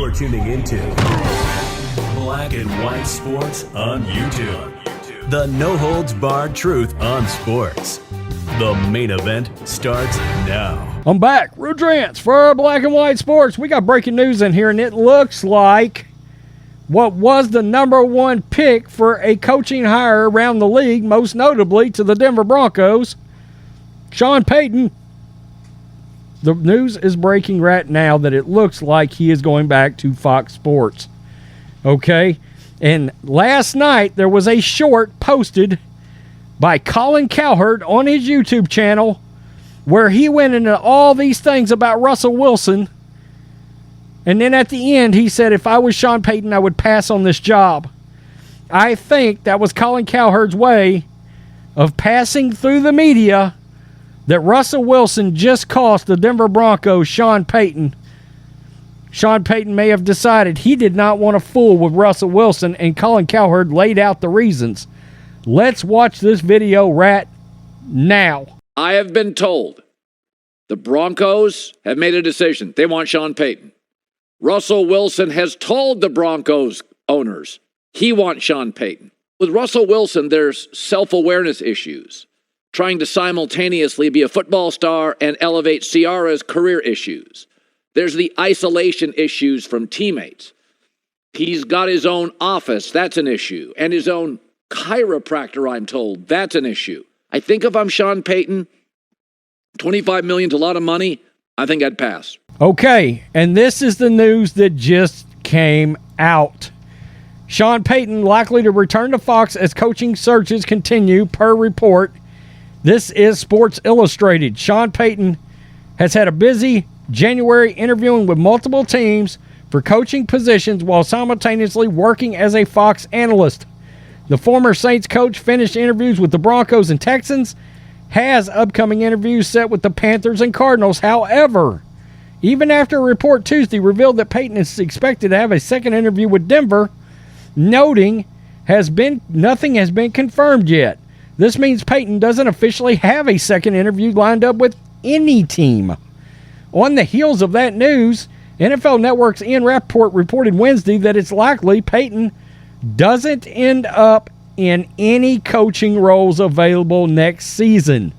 You're tuning into Black and White Sports on YouTube. The no-holds-barred truth on sports. The main event starts now. I'm back. Rudrance for Black and White Sports. We got breaking news in here, and it looks like what was the number one pick for a coaching hire around the league, most notably to the Denver Broncos, Sean Payton. The news is breaking right now that it looks like he is going back to Fox Sports. Okay? And last night there was a short posted by Colin Cowherd on his YouTube channel where he went into all these things about Russell Wilson. And then at the end he said, if I was Sean Payton, I would pass on this job. I think that was Colin Cowherd's way of passing through the media that Russell Wilson just cost the Denver Broncos Sean Payton. Sean Payton may have decided he did not want to fool with Russell Wilson, and Colin Cowherd laid out the reasons. Let's watch this video right now. I have been told the Broncos have made a decision. They want Sean Payton. Russell Wilson has told the Broncos owners he wants Sean Payton. With Russell Wilson, there's self-awareness issues. Trying to simultaneously be a football star and elevate Ciara's career issues. There's the isolation issues from teammates. He's got his own office. That's an issue. And his own chiropractor, I'm told. That's an issue. I think if I'm Sean Payton, $25 million is a lot of money. I think I'd pass. Okay, and this is the news that just came out. Sean Payton likely to return to Fox as coaching searches continue, per report. This is Sports Illustrated. Sean Payton has had a busy January interviewing with multiple teams for coaching positions while simultaneously working as a Fox analyst. The former Saints coach finished interviews with the Broncos and Texans, has upcoming interviews set with the Panthers and Cardinals. However, even after a report Tuesday revealed that Payton is expected to have a second interview with Denver, noting nothing has been confirmed yet. This means Payton doesn't officially have a second interview lined up with any team. On the heels of that news, NFL Network's Ian Rappaport reported Wednesday that it's likely Payton doesn't end up in any coaching roles available next season.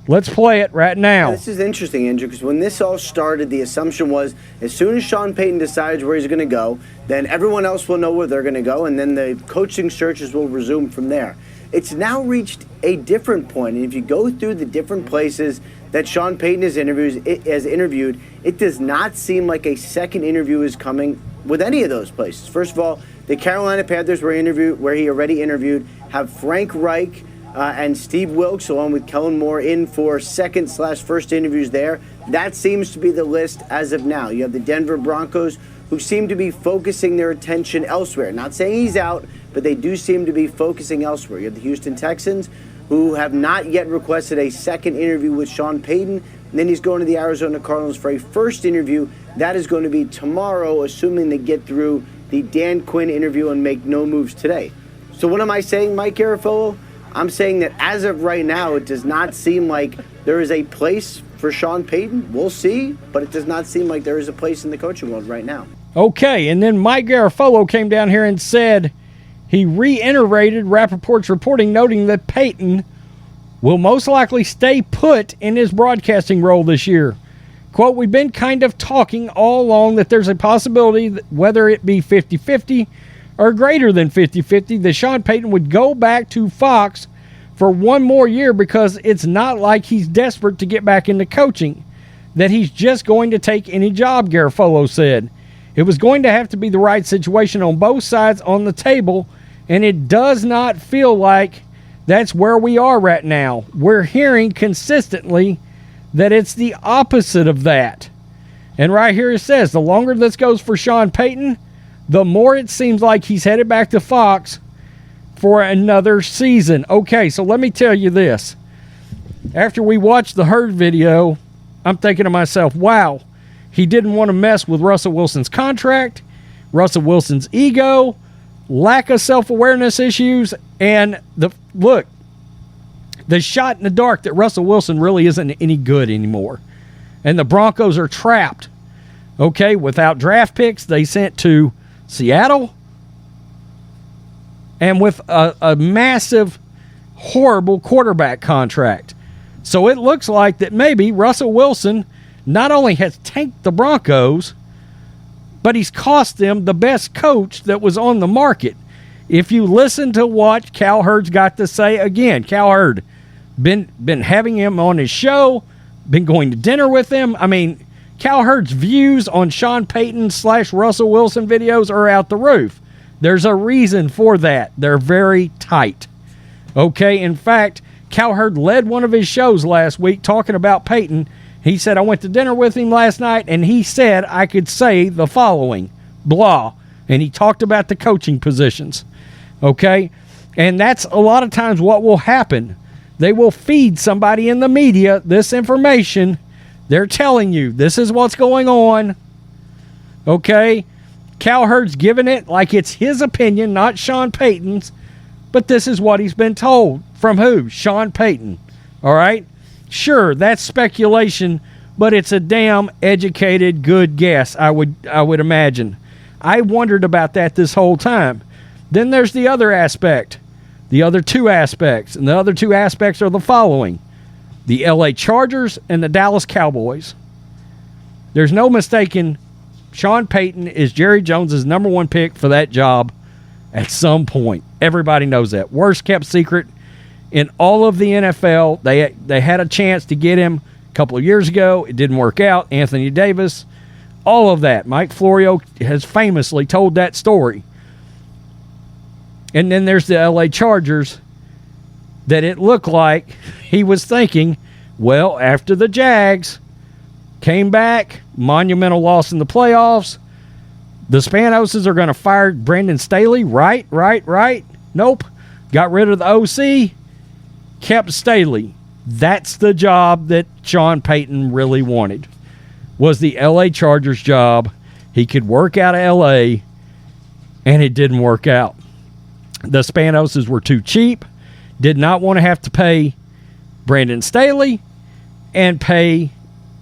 Let's play it right now. This is interesting, Andrew, because when this all started, the assumption was as soon as Sean Payton decides where he's going to go, then everyone else will know where they're going to go, and then the coaching searches will resume from there. It's now reached a different point, and if you go through the different places that Sean Payton has interviewed, it does not seem like a second interview is coming with any of those places. First of all, the Carolina Panthers where he already interviewed, have Frank Reich and Steve Wilkes, along with Kellen Moore, in for second/first interviews there. That seems to be the list as of now. You have the Denver Broncos, who seem to be focusing their attention elsewhere. Not saying he's out, but they do seem to be focusing elsewhere. You have the Houston Texans, who have not yet requested a second interview with Sean Payton. And then he's going to the Arizona Cardinals for a first interview. That is going to be tomorrow, assuming they get through the Dan Quinn interview and make no moves today. So what am I saying, Mike Garafolo? I'm saying that as of right now, it does not seem like there is a place for Sean Payton. We'll see, but it does not seem like there is a place in the coaching world right now. Okay, and then Mike Garafolo came down here and said he reiterated Rappaport's reporting, noting that Payton will most likely stay put in his broadcasting role this year. Quote, we've been kind of talking all along that there's a possibility that whether it be 50-50 or greater than 50-50, that Sean Payton would go back to Fox for one more year because it's not like he's desperate to get back into coaching, that he's just going to take any job, Garafolo said. It was going to have to be the right situation on both sides on the table, and it does not feel like that's where we are right now. We're hearing consistently that it's the opposite of that. And right here it says, the longer this goes for Sean Payton, the more it seems like he's headed back to Fox for another season. Okay, so let me tell you this. After we watched the Herd video, I'm thinking to myself, wow, he didn't want to mess with Russell Wilson's contract, Russell Wilson's ego, lack of self-awareness issues, and the shot in the dark that Russell Wilson really isn't any good anymore. And the Broncos are trapped. Okay, without draft picks, they sent to Seattle. And with a massive, horrible quarterback contract. So it looks like that maybe Russell Wilson not only has tanked the Broncos, but he's cost them the best coach that was on the market. If you listen to what Cowherd's got to say, again, Cowherd, been having him on his show, been going to dinner with him. I mean, Cowherd's views on Sean Payton / Russell Wilson videos are out the roof. There's a reason for that. They're very tight. Okay, in fact, Cowherd led one of his shows last week talking about Payton. He said, I went to dinner with him last night, and he said I could say the following, blah. And he talked about the coaching positions. Okay? And that's a lot of times what will happen. They will feed somebody in the media this information. They're telling you, this is what's going on. Okay? Cowherd's giving it like it's his opinion, not Sean Payton's. But this is what he's been told. From who? Sean Payton. All right? Sure, that's speculation, but it's a damn educated, good guess, I would imagine. I wondered about that this whole time. Then there's the other aspect. The other two aspects. And the other two aspects are the following. The LA Chargers and the Dallas Cowboys. There's no mistaking Sean Payton is Jerry Jones's number one pick for that job at some point. Everybody knows that. Worst kept secret in all of the NFL. They had a chance to get him a couple of years ago. It didn't work out. Anthony Davis, all of that. Mike Florio has famously told that story. And then there's the LA Chargers that it looked like he was thinking, well, after the Jags came back, monumental loss in the playoffs, the Spanoses are going to fire Brandon Staley. Right. Nope. Got rid of the OC, kept Staley. That's the job that Sean Payton really wanted, was the LA Chargers job. He could work out of LA, and it didn't work out. The Spanoses were too cheap, did not want to have to pay Brandon Staley and pay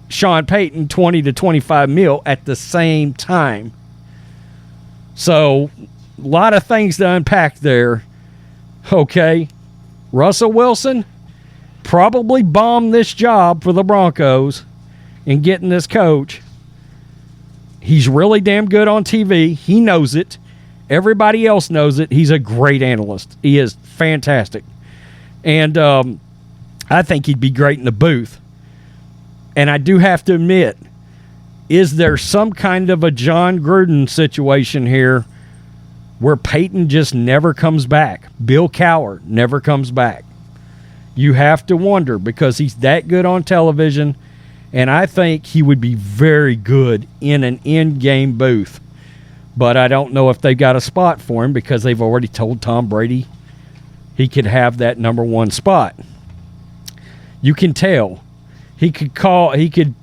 Sean Payton $20 to $25 million at the same time. So, a lot of things to unpack there. Okay, Russell Wilson probably bombed this job for the Broncos in getting this coach. He's really damn good on TV. He knows it. Everybody else knows it. He's a great analyst. He is fantastic. And I think he'd be great in the booth. And I do have to admit, is there some kind of a John Gruden situation here where Payton just never comes back? Bill Cowherd never comes back. You have to wonder, because he's that good on television, and I think he would be very good in an in-game booth. But I don't know if they've got a spot for him, because they've already told Tom Brady he could have that number one spot. You can tell. He could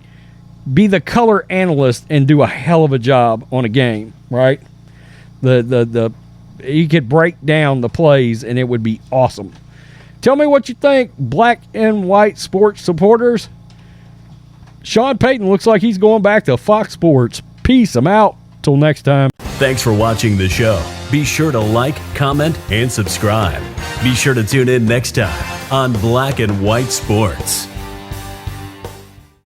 be the color analyst and do a hell of a job on a game, right? He could break down the plays, and it would be awesome. Tell me what you think, black and white sports supporters. Sean Payton looks like he's going back to Fox Sports. Peace. I'm out. Till next time. Thanks for watching the show. Be sure to like, comment, and subscribe. Be sure to tune in next time on Black and White Sports.